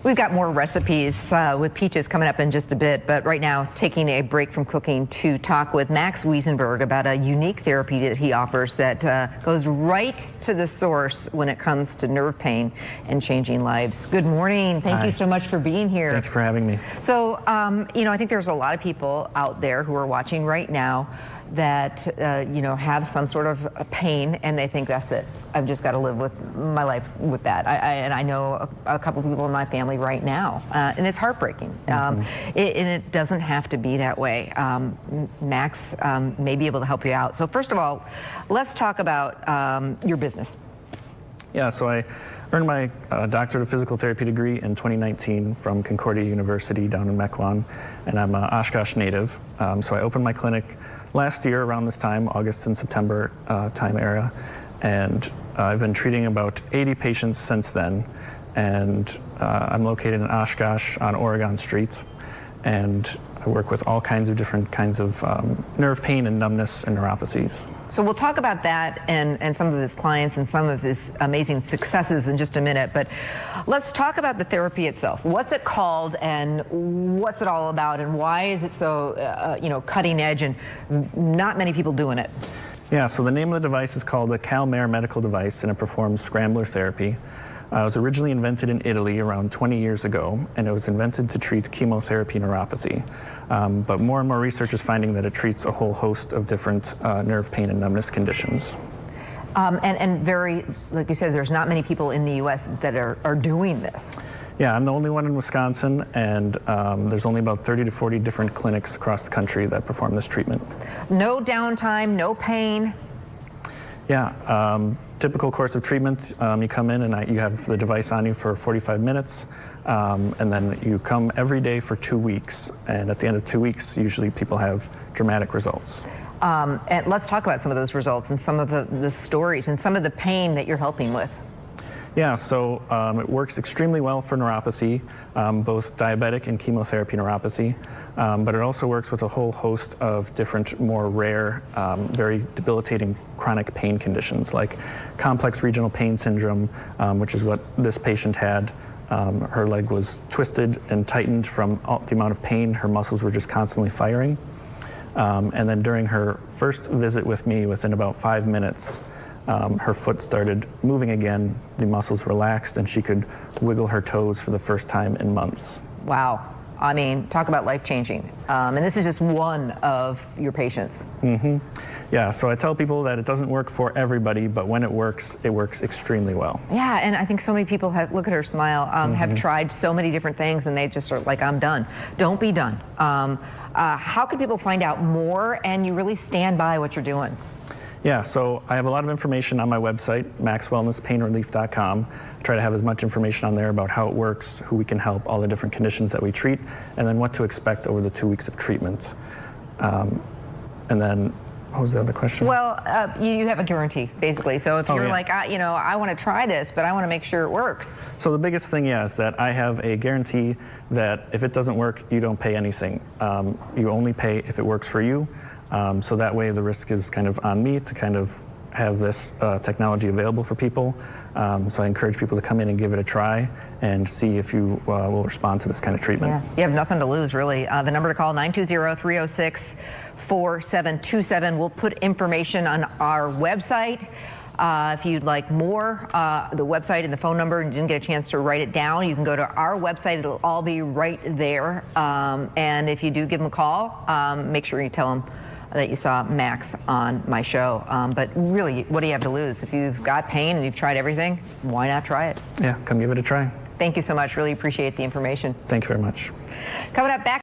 We've got more recipes with Peaches coming up in just a bit, but right now taking a break from cooking to talk with Max Wesenberg about a unique therapy that he offers that goes right to the source when it comes to nerve pain and changing lives. Good morning. Thank you so much for being here. Thanks for having me. So, you know, I think there's a lot of people out there who are watching right now that, you know, have some sort of pain and they think that's it. I've just got to live with my life with that. And I know a couple people in my family right now, and it's heartbreaking. And it doesn't have to be that way. Max may be able to help you out. So first of all, let's talk about your business. Yeah, so I earned my doctorate of physical therapy degree in 2019 from Concordia University down in Mequon, and I'm an Oshkosh native. So I opened my clinic last year around this time, August and September time area, and I've been treating about 80 patients since then. And I'm located in Oshkosh on Oregon Street, and I work with all kinds of different kinds of nerve pain and numbness and neuropathies. So we'll talk about that and some of his clients and some of his amazing successes in just a minute, but let's talk about the therapy itself. What's it called and what's it all about and why is it so you know, cutting edge and not many people doing it? Yeah, so the name of the device is called a Calmare medical device, and it performs Scrambler Therapy. It was originally invented in Italy around 20 years ago, and it was invented to treat chemotherapy neuropathy. But more and more research is finding that it treats a whole host of different nerve pain and numbness conditions. And very, like you said, there's not many people in the U.S. that are doing this. Yeah, I'm the only one in Wisconsin, and there's only about 30 to 40 different clinics across the country that perform this treatment. No downtime, no pain. Yeah, typical course of treatment, you come in and you have the device on you for 45 minutes, and then you come every day for 2 weeks, and at the end of 2 weeks, usually people have dramatic results. And let's talk about some of those results and some of the stories and some of the pain that you're helping with. Yeah, so it works extremely well for neuropathy, both diabetic and chemotherapy neuropathy, but it also works with a whole host of different, more rare, very debilitating chronic pain conditions like complex regional pain syndrome, which is what this patient had. Her leg was twisted and tightened from the amount of pain. Her muscles were just constantly firing. And then during her first visit with me, within about 5 minutes, her foot started moving again, the muscles relaxed, and she could wiggle her toes for the first time in months. Wow. I mean, talk about life-changing. And this is just one of your patients. Yeah, so I tell people that it doesn't work for everybody, but when it works extremely well. Yeah, and I think so many people have, look at her smile, have tried so many different things and they just are like, I'm done. Don't be done. How can people find out more and you really stand by what you're doing? Yeah, so I have a lot of information on my website, maxwellnesspainrelief.com. I try to have as much information on there about how it works, who we can help, all the different conditions that we treat, and then what to expect over the 2 weeks of treatment. And then, what was the other question? Well, you have a guarantee, basically. So if you're like, you know, I want to try this, but I want to make sure it works. So the biggest thing, yeah, is that I have a guarantee that if it doesn't work, you don't pay anything. You only pay if it works for you. So that way the risk is kind of on me to kind of have this technology available for people. So I encourage people to come in and give it a try and see if you will respond to this kind of treatment. Yeah, you have nothing to lose, really. The number to call, 920-306-4727. We'll put information on our website. If you'd like more, the website and the phone number, and you didn't get a chance to write it down, you can go to our website. It'll all be right there. And if you do give them a call, make sure you tell them that you saw Max on my show. But really, what do you have to lose? If you've got pain and you've tried everything, why not try it? Yeah, come give it a try. Thank you so much. Really appreciate the information. Thank you very much. Coming up back.